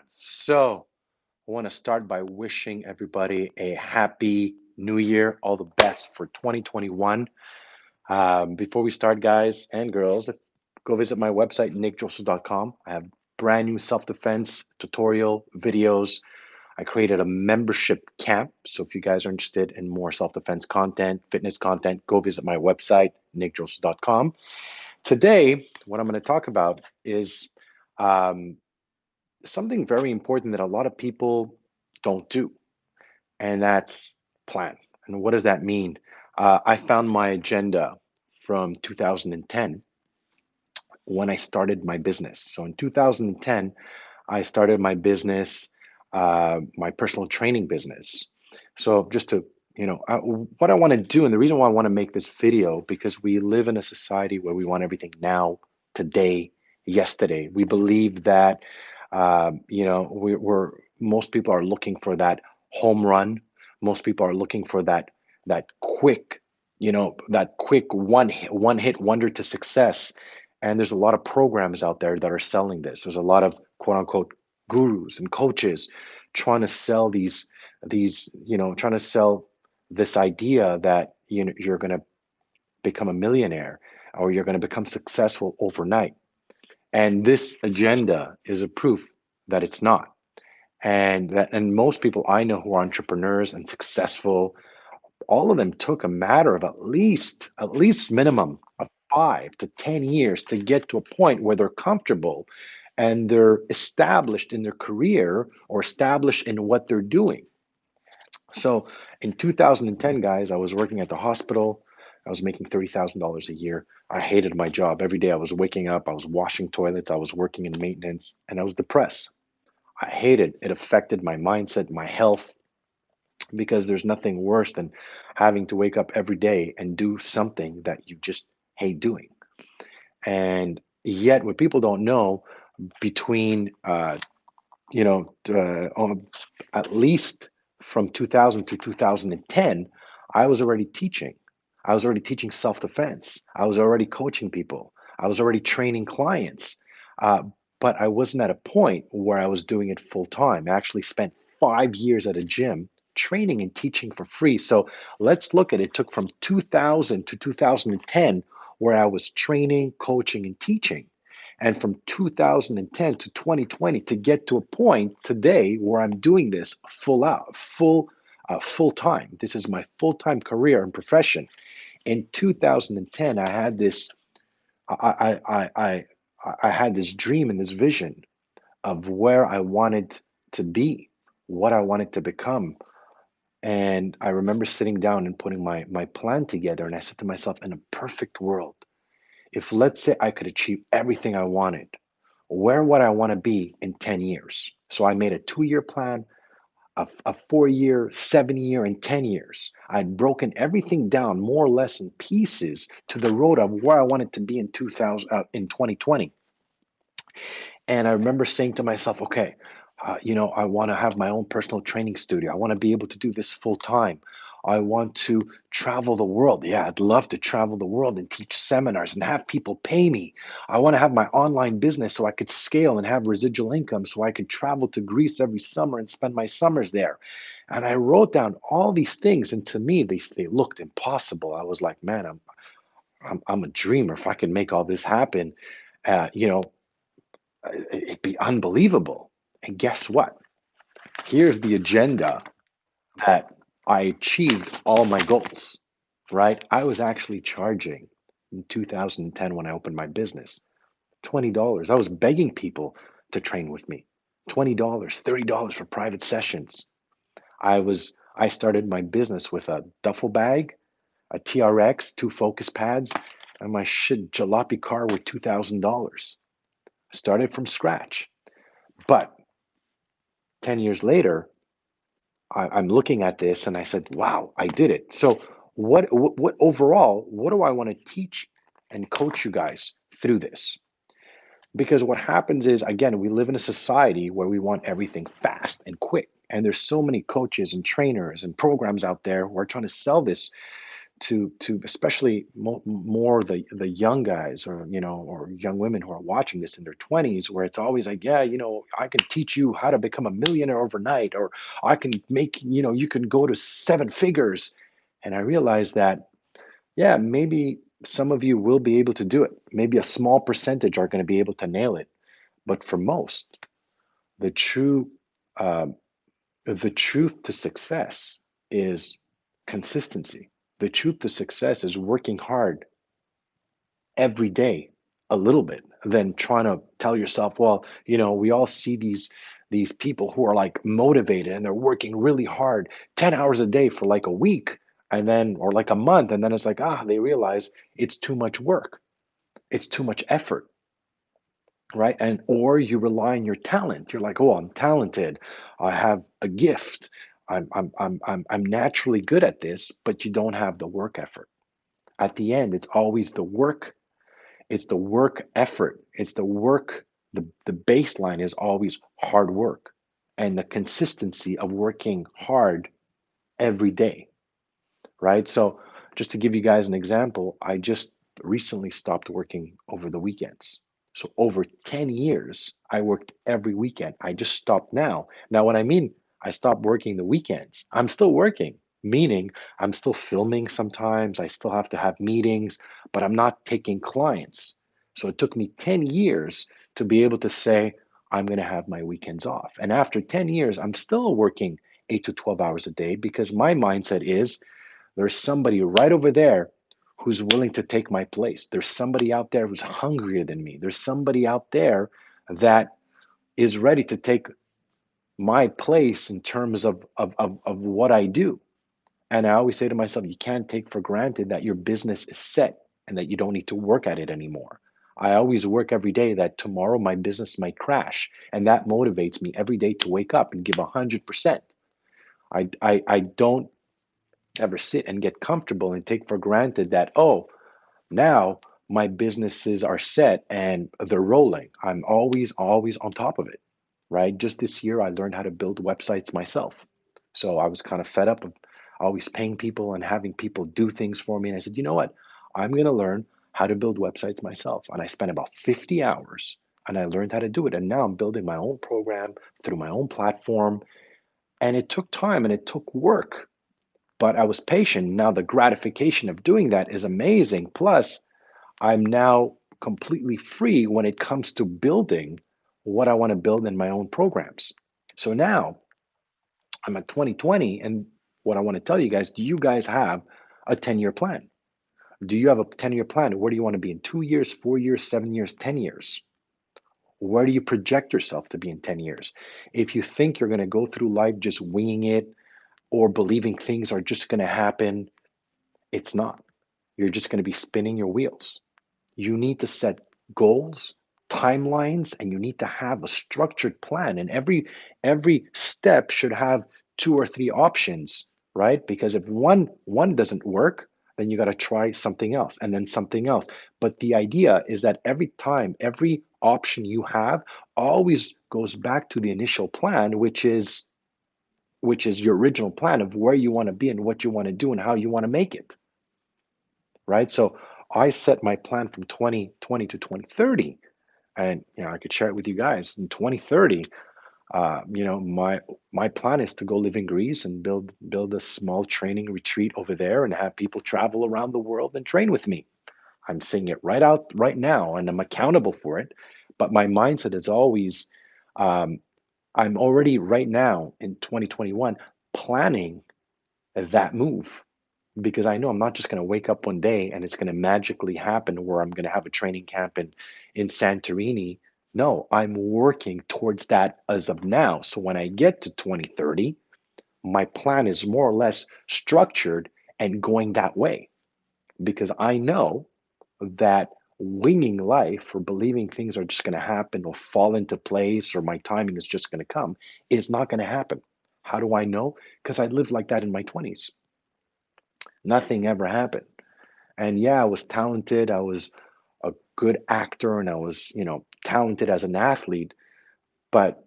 So, I want to start by wishing everybody a happy new year, all the best for 2021. Before we start, guys and girls, go visit my website, nickdrossos.com. I have brand new self defense tutorial videos. I created a membership camp. So, if you guys are interested in more self defense content, fitness content, go visit my website, nickdrossos.com. Today, what I'm going to talk about is um, something very important that a lot of people don't do, and that's plan. And what does that mean? I found my agenda from 2010 when I started my business. So in 2010, I started my business, my personal training business. So just to, what I want to do, and the reason why I want to make this video, because we live in a society where we want everything now, today, yesterday. We believe that, we're most people are looking for that home run. Most people are looking for that quick, that quick one hit wonder to success. And there's a lot of programs out there that are selling this. There's a lot of quote unquote gurus and coaches trying to sell trying to sell this idea that you're going to become a millionaire or you're going to become successful overnight. And this agenda is a proof that it's not. And most people I know who are entrepreneurs and successful, all of them took a matter of at least minimum of 5 to 10 years to get to a point where they're comfortable and they're established in their career or established in what they're doing. So in 2010, guys, I was working at the hospital. I was making $30,000 a year. I hated my job. Every day I was waking up, I was washing toilets, I was working in maintenance, and I was depressed. I hated it. It affected my mindset, my health, because there's nothing worse than having to wake up every day and do something that you just hate doing. And yet, what people don't know, between you know, at least from 2000 to 2010, I was already teaching. I was already teaching self defense. I was already coaching people. I was already training clients. Uh, but I wasn't at a point where I was doing it full time. I actually spent 5 years at a gym training and teaching for free. So let's look at it. It took from 2000 to 2010 where I was training, coaching, and teaching, and from 2010 to 2020 to get to a point today where I'm doing this full time. This is my full time career and profession. In 2010, I had this I had this dream and this vision of where I wanted to be, what I wanted to become. And I remember sitting down and putting my plan together, and I said to myself, in a perfect world, if let's say I could achieve everything I wanted, where would I want to be in 10 years? So I made a 2 year plan, a 4 year, 7 year, and 10 years. I'd broken everything down more or less in pieces to the road of where I wanted to be in 2020. And I remember saying to myself, okay, I want to have my own personal training studio. I want to be able to do this full time. I want to travel the world. Yeah, I'd love to travel the world and teach seminars and have people pay me. I want to have my online business so I could scale and have residual income so I could travel to Greece every summer and spend my summers there. And I wrote down all these things, and to me, they looked impossible. I was like, man, I'm a dreamer. If I can make all this happen, uh, you know, it'd be unbelievable. And guess what? Here's the agenda that I achieved all my goals, right? I was actually charging in 2010 when I opened my business $20. I was begging people to train with me. $20, $30 for private sessions. I started my business with a duffel bag, a TRX, two focus pads, and my shit jalopy car with $2,000. Started from scratch. But 10 years later, I'm looking at this and I said, wow, I did it. So what overall, what do I want to teach and coach you guys through this? Because what happens is, again, we live in a society where we want everything fast and quick. And there's so many coaches and trainers and programs out there who are trying to sell this to especially more the young guys, or or young women who are watching this in their 20s, where it's always like, yeah, I can teach you how to become a millionaire overnight, or I can make, you can go to seven figures. And I realized that, yeah, maybe some of you will be able to do it. Maybe a small percentage are going to be able to nail it. But for most, the true um, the truth to success is consistency. The truth to success is working hard every day a little bit, than trying to tell yourself, well, we all see these people who are like motivated and they're working really hard 10 hours a day for like a week, and then, or like a month, and then it's like, they realize it's too much work. It's too much effort, right? And or you rely on your talent. You're like, oh, I'm talented. I have a gift. I'm naturally good at this, but you don't have the work effort. At the end, it's always the work. It's the work effort. It's the work. The baseline is always hard work, and the consistency of working hard every day, right? So, just to give you guys an example, I just recently stopped working over the weekends. So, over 10 years, I worked every weekend. I just stopped now. Now, when I mean I stopped working the weekends, I'm still working, meaning I'm still filming sometimes. I still have to have meetings, but I'm not taking clients. So, it took me 10 years to be able to say, I'm going to have my weekends off. And after 10 years, I'm still working 8 to 12 hours a day, because my mindset is, there's somebody right over there who's willing to take my place. There's somebody out there who's hungrier than me. There's somebody out there that is ready to take my place in terms of what I do. And I always say to myself, you can't take for granted that your business is set and that you don't need to work at it anymore. I always work every day that tomorrow my business might crash. And that motivates me every day to wake up and give 100%. I don't ever sit and get comfortable and take for granted that, oh, now my businesses are set and they're rolling. I'm always on top of it, right? Just this year, I learned how to build websites myself. So I was kind of fed up of always paying people and having people do things for me. And I said, you know what? I'm going to learn how to build websites myself. And I spent about 50 hours and I learned how to do it. And now I'm building my own program through my own platform. And it took time and it took work, but I was patient. Now the gratification of doing that is amazing. Plus, I'm now completely free when it comes to building what I want to build in my own programs. So now I'm at 2020, and what I want to tell you guys, do you guys have a 10-year plan? Do you have a 10-year plan? Where do you want to be in 2 years, 4 years, 7 years, 10 years? Where do you project yourself to be in 10 years? If you think you're going to go through life just winging it, or believing things are just going to happen, it's not. You're just going to be spinning your wheels. You need to set goals, timelines, and you need to have a structured plan. And every step should have two or three options, right? Because if one doesn't work, then you got to try something else and then something else. But the idea is that every time, every option you have always goes back to the initial plan, which is your original plan of where you want to be and what you want to do and how you want to make it, right? So I set my plan from 2020 to 2030, and I could share it with you guys. In 2030, my plan is to go live in Greece and build a small training retreat over there and have people travel around the world and train with me. I'm saying it right out right now, and I'm accountable for it. But my mindset is always, um, I'm already right now in 2021 planning that move, because I know I'm not just going to wake up one day and it's going to magically happen where I'm going to have a training camp in Santorini. No, I'm working towards that as of now. So when I get to 2030, my plan is more or less structured and going that way, because I know that winging life or believing things are just going to happen or fall into place or my timing is just going to come is not going to happen. How do I know? Because I lived like that in my 20s. Nothing ever happened. And yeah, I was talented. I was a good actor and I was, talented as an athlete. But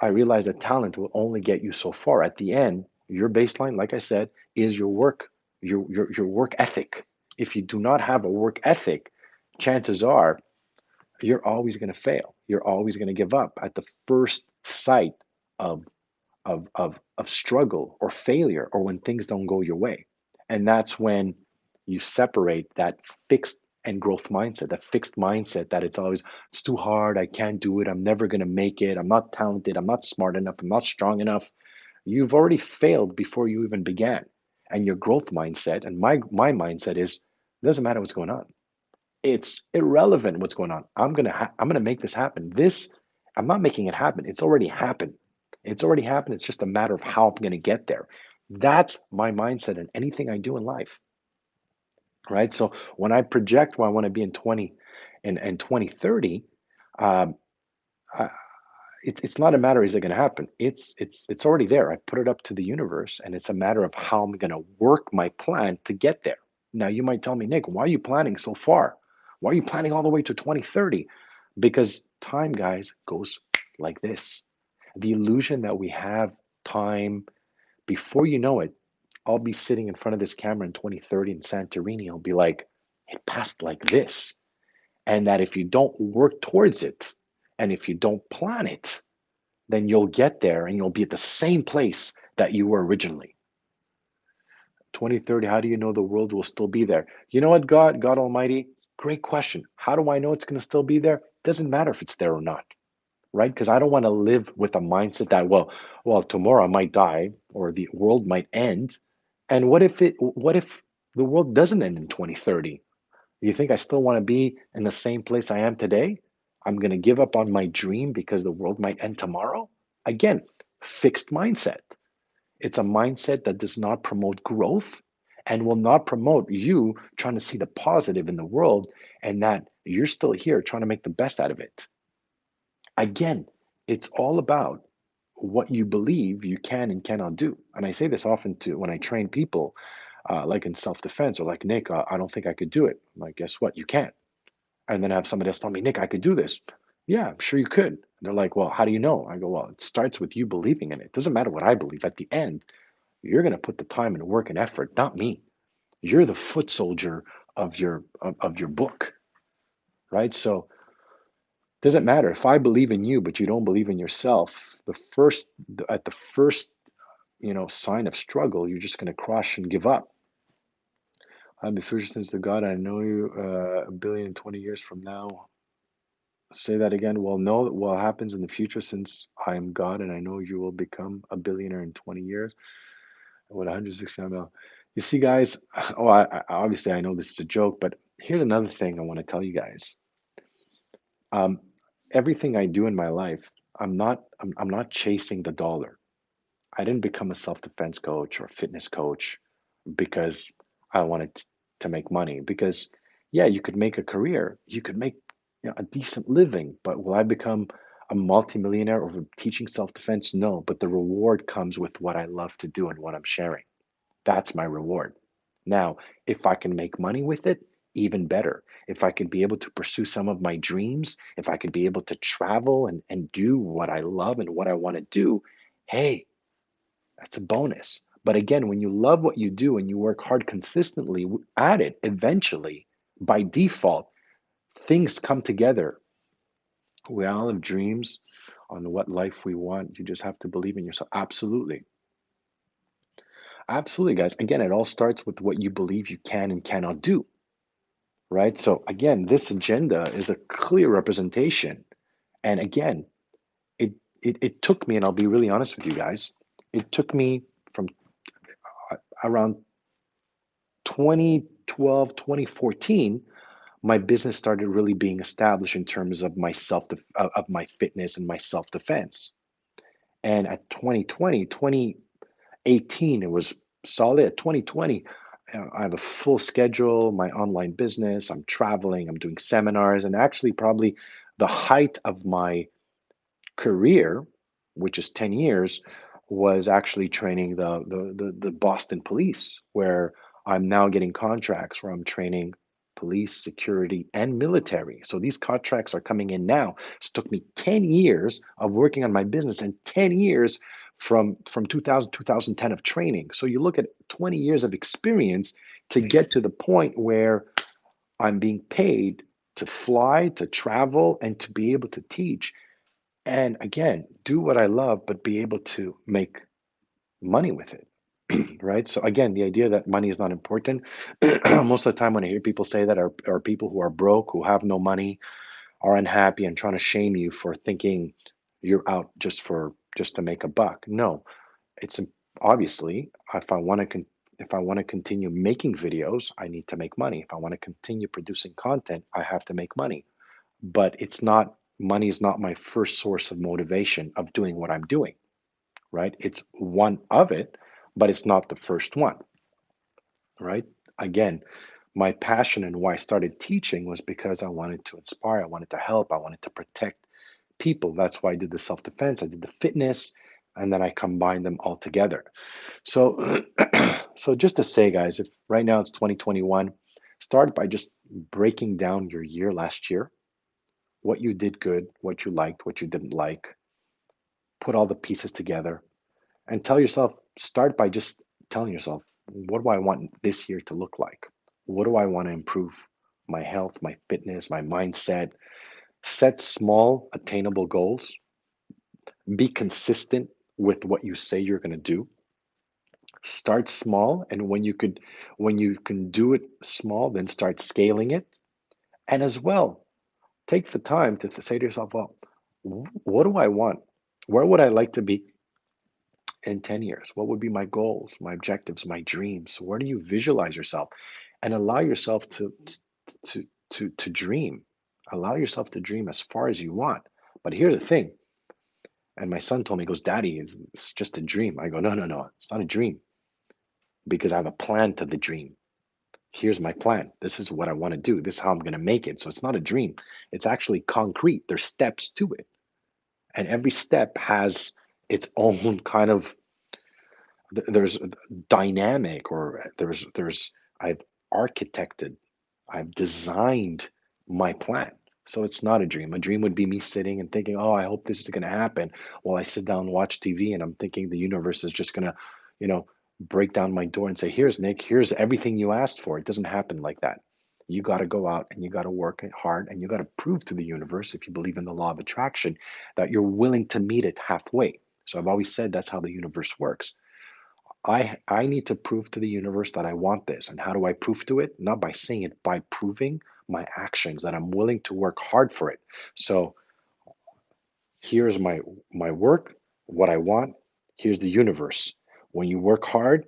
I realized that talent will only get you so far. At the end, your baseline, like I said, is your work, your work ethic. If you do not have a work ethic, chances are you're always going to fail. You're always going to give up at the first sight of of struggle or failure, or when things don't go your way. And that's when you separate that fixed and growth mindset, that fixed mindset that it's too hard, I can't do it, I'm never going to make it, I'm not talented, I'm not smart enough, I'm not strong enough. You've already failed before you even began. And your growth mindset and my mindset is, it doesn't matter what's going on. It's irrelevant what's going on. I'm gonna make this happen. This, I'm not making it happen. It's already happened. It's already happened. It's just a matter of how I'm gonna get there. That's my mindset in anything I do in life, right? So when I project where I want to be in 20 and 2030, um, I, it's not a matter, is it going to happen? It's already there. I put it up to the universe, and it's a matter of how I'm going to work my plan to get there. Now you might tell me, Nick, why are you planning so far? Why are you planning all the way to 2030? Because time, guys, goes like this. The illusion that we have time, before you know it, I'll be sitting in front of this camera in 2030 in Santorini. I'll be like, it passed like this. And that if you don't work towards it, and if you don't plan it, then you'll get there and you'll be at the same place that you were originally. 2030, how do you know the world will still be there? You know what, God Almighty? Great question. How do I know it's going to still be there? Doesn't matter if it's there or not, right? Because I don't want to live with a mindset that, well, tomorrow I might die or the world might end. And what if the world doesn't end in 2030? You think I still want to be in the same place I am today? I'm going to give up on my dream because the world might end tomorrow? Again, fixed mindset. It's a mindset that does not promote growth and will not promote you trying to see the positive in the world, and that you're still here trying to make the best out of it. Again, it's all about what you believe you can and cannot do. And I say this often to when I train people, like in self defense, or like, Nick, I don't think I could do it. I'm like, guess what? You can. And then I have somebody else tell me, Nick, I could do this. Yeah, I'm sure you could. And they're like, well, how do you know? I go, well, it starts with you believing in it. It doesn't matter what I believe. At the end, you're going to put the time and work and effort, not me. You're the foot soldier of your book, right? So it doesn't matter if I believe in you, but you don't believe in yourself. At the first, sign of struggle, you're just going to crush and give up. I'm the future since the God. I know you a billion 20 years from now. Say that again. Well, know what happens in the future since I am God and I know you will become a billionaire in 20 years. What 169 mil. You see, guys, oh, obviously I know this is a joke, but here's another thing I want to tell you guys. Um, Everything I do in my life, I'm not chasing the dollar. I didn't become a self-defense coach or fitness coach because I wanted to make money. Because yeah, you could make a career, you could make, a decent living, but will I become a multimillionaire over teaching self-defense? No, but the reward comes with what I love to do and what I'm sharing. That's my reward. Now, if I can make money with it, even better. If I could be able to pursue some of my dreams, if I could be able to travel and do what I love and what I want to do, hey, that's a bonus. But again, when you love what you do and you work hard consistently at it, eventually, by default, things come together. We all have dreams on what life we want. You just have to believe in yourself. Absolutely. Absolutely, guys. Again, it all starts with what you believe you can and cannot do, right? So, again, this agenda is a clear representation. And again, it took me, and I'll be really honest with you guys, it took me from around 2012, 2014, my business started really being established in terms of my of my fitness and my self defense. And at 2020, 2018, it was solid. At 2020, I have a full schedule, my online business, I'm traveling, I'm doing seminars, and actually probably the height of my career, which is 10 years, was actually training the Boston police, where I'm now getting contracts where I'm training. police, security, and military. So these contracts are coming in now. So it took me 10 years of working on my business and 10 years from 2000 2010 of training. So you look at 20 years of experience to get to the point where I'm being paid to fly, to travel, and to be able to teach. And again, do what I love, but be able to make money with it. Right? So again, the idea that money is not important. Most of the time when I hear people say that are people who are broke, who have no money, are unhappy and trying to shame you for thinking you're out just to make a buck. No, it's obviously if I want to continue making videos, I need to make money. If I want to continue producing content, I have to make money. But it's not money is not my first source of motivation of doing what I'm doing, right? It's one of it, but it's not the first one, right? Again, my passion and why I started teaching was because I wanted to inspire, I wanted to help, I wanted to protect people. That's why I did the self-defense, I did the fitness, and then I combined them all together. So so just to say, guys, if right now it's 2021, start by just breaking down your year last year, what you did good, what you liked, what you didn't like, put all the pieces together and tell yourself, start by just telling yourself, what do I want this year to look like? What do I want to improve? My health, my fitness, my mindset. Set small, attainable goals. Be consistent with what you say you're going to do. Start small, and when you can do it small, then start scaling it. And as well, take the time to say to yourself, well, what do I want? Where would I like to be in 10 years? What would be my goals, my objectives, my dreams? Where do you visualize yourself? And allow yourself to dream. Allow yourself to dream as far as you want. But here's the thing, and my son told me, he goes, Daddy, it's just a dream. I go, no, no, no, it's not a dream because I have a plan to the dream. Here's my plan. This is what I want to do. This is how I'm going to make it. So it's not a dream. It's actually concrete. There's steps to it. And every step has its own kind of there's dynamic or there's I've architected, I've designed my plan. So it's not a dream. A dream would be me sitting and thinking, oh, I hope this is going to happen while I sit down and watch TV and I'm thinking the universe is just going to, you know, break down my door and say, here's Nick, here's everything you asked for. It doesn't happen like that. You got to go out and you got to work it hard and you got to prove to the universe, if you believe in the law of attraction, that you're willing to meet it halfway. So I've always said that's how the universe works. I need to prove to the universe that I want this. And how do I prove to it? Not by saying it, by proving my actions that I'm willing to work hard for it. So here's my work, what I want. Here's the universe. When you work hard,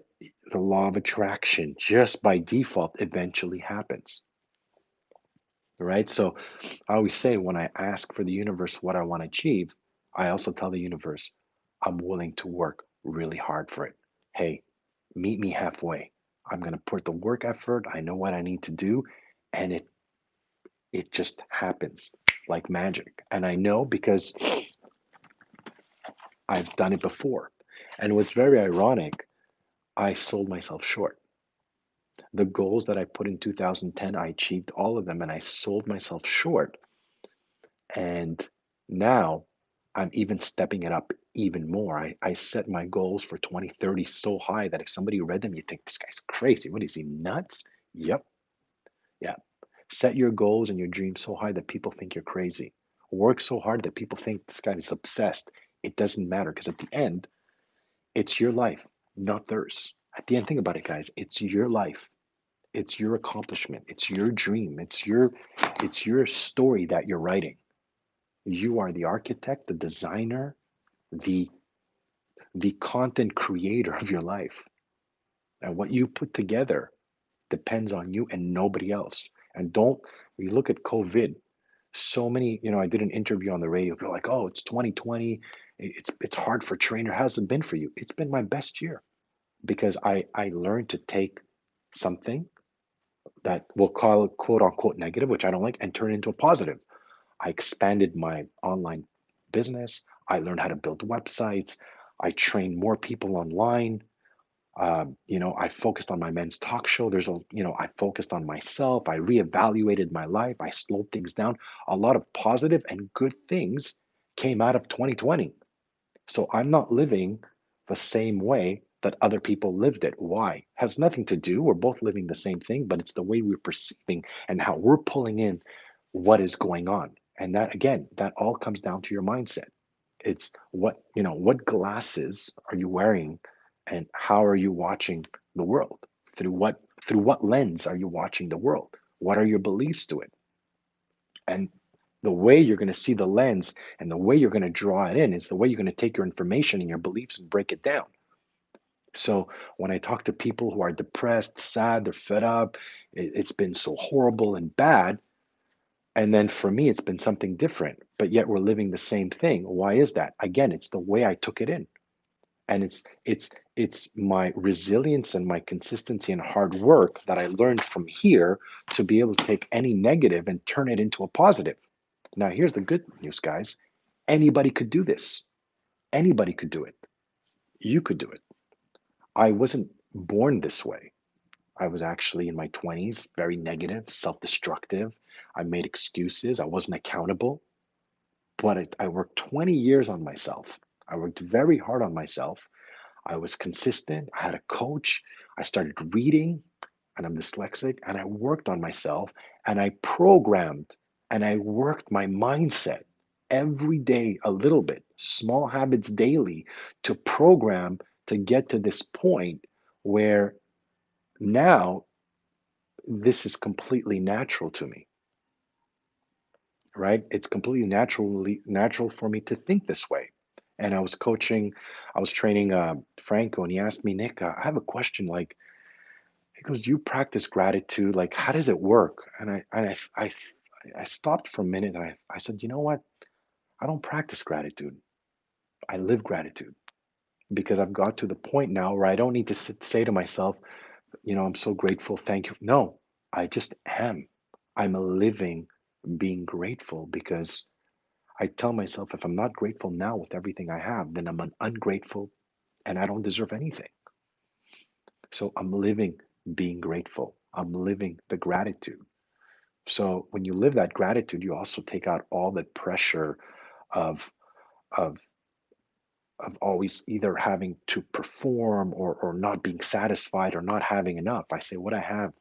the law of attraction just by default eventually happens. Right? So I always say when I ask for the universe what I want to achieve, I also tell the universe I'm willing to work really hard for it. Hey, meet me halfway. I'm going to put the work effort. I know what I need to do, and it just happens like magic. And I know because I've done it before. And what's very ironic, I sold myself short. The goals that I put in 2010, I achieved all of them and I sold myself short. And now I'm even stepping it up even more. I set my goals for 2030 so high that if somebody read them, you think this guy's crazy. What is he, nuts? Yep. Yeah. Set your goals and your dreams so high that people think you're crazy. Work so hard that people think this guy is obsessed. It doesn't matter because at the end, it's your life, not theirs. At the end, think about it, guys. It's your life. It's your accomplishment. It's your dream. It's your story that you're writing. You are the architect, the designer, the the content creator of your life. And what you put together depends on you and nobody else. And don't you look at COVID, so many, I did an interview on the radio. People are like, oh, it's 2020. It's hard for trainer. How's it been for you? It's been my best year because I learned to take something that we'll call it quote unquote negative, which I don't like, and turn it into a positive. I expanded my online business. I learned how to build websites. I trained more people online. I focused on my men's talk show. I focused on myself. I reevaluated my life. I slowed things down. A lot of positive and good things came out of 2020. So I'm not living the same way that other people lived it. Why? Has nothing to do. We're both living the same thing, but it's the way we're perceiving and how we're pulling in what is going on. And that, again, that all comes down to your mindset. It's what glasses are you wearing and how are you watching the world? Through what lens are you watching the world? What are your beliefs to it? And the way you're going to see the lens and the way you're going to draw it in is the way you're going to take your information and your beliefs and break it down. So when I talk to people who are depressed, sad, they're fed up, it's been so horrible and bad. And then for me, it's been something different, but yet we're living the same thing. Why is that? Again, it's the way I took it in. And it's my resilience and my consistency and hard work that I learned from here to be able to take any negative and turn it into a positive. Now, here's the good news, guys. Anybody could do this. Anybody could do it. You could do it. I wasn't born this way. I was actually in my 20s, very negative, self destructive. I made excuses. I wasn't accountable. But I worked 20 years on myself. I worked very hard on myself. I was consistent. I had a coach. I started reading, and I'm dyslexic, and I worked on myself, and I programmed and I worked my mindset every day a little bit, small habits daily to program to get to this point where now this is completely natural to me, right? It's completely natural for me to think this way. And I was training Franco, and he asked me, Nick, I have a question. Like, he goes, "Do you practice gratitude? Like, how does it work?" And I stopped for a minute, and I said, you know what? I don't practice gratitude. I live gratitude because I've got to the point now where I don't need to say to myself, I'm so grateful. Thank you. No, I just am. I'm a living being grateful because I tell myself if I'm not grateful now with everything I have, then I'm an ungrateful and I don't deserve anything. So I'm living being grateful. I'm living the gratitude. So when you live that gratitude, you also take out all the pressure of of of always either having to perform or not being satisfied or not having enough. I say what I have,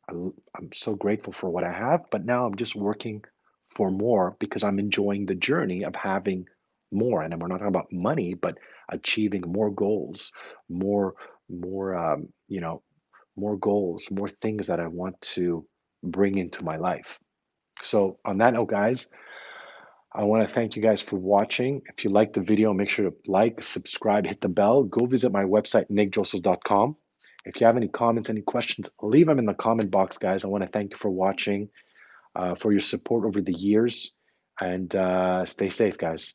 I'm so grateful for what I have, but now I'm just working for more because I'm enjoying the journey of having more. And we're not talking about money, but achieving more goals, more, more, more goals, more things that I want to bring into my life. So on that note, guys, I want to thank you guys for watching. If you liked the video, make sure to like, subscribe, hit the bell. Go visit my website, nickdrossos.com. If you have any comments, any questions, leave them in the comment box, guys. I want to thank you for watching, for your support over the years, and stay safe, guys.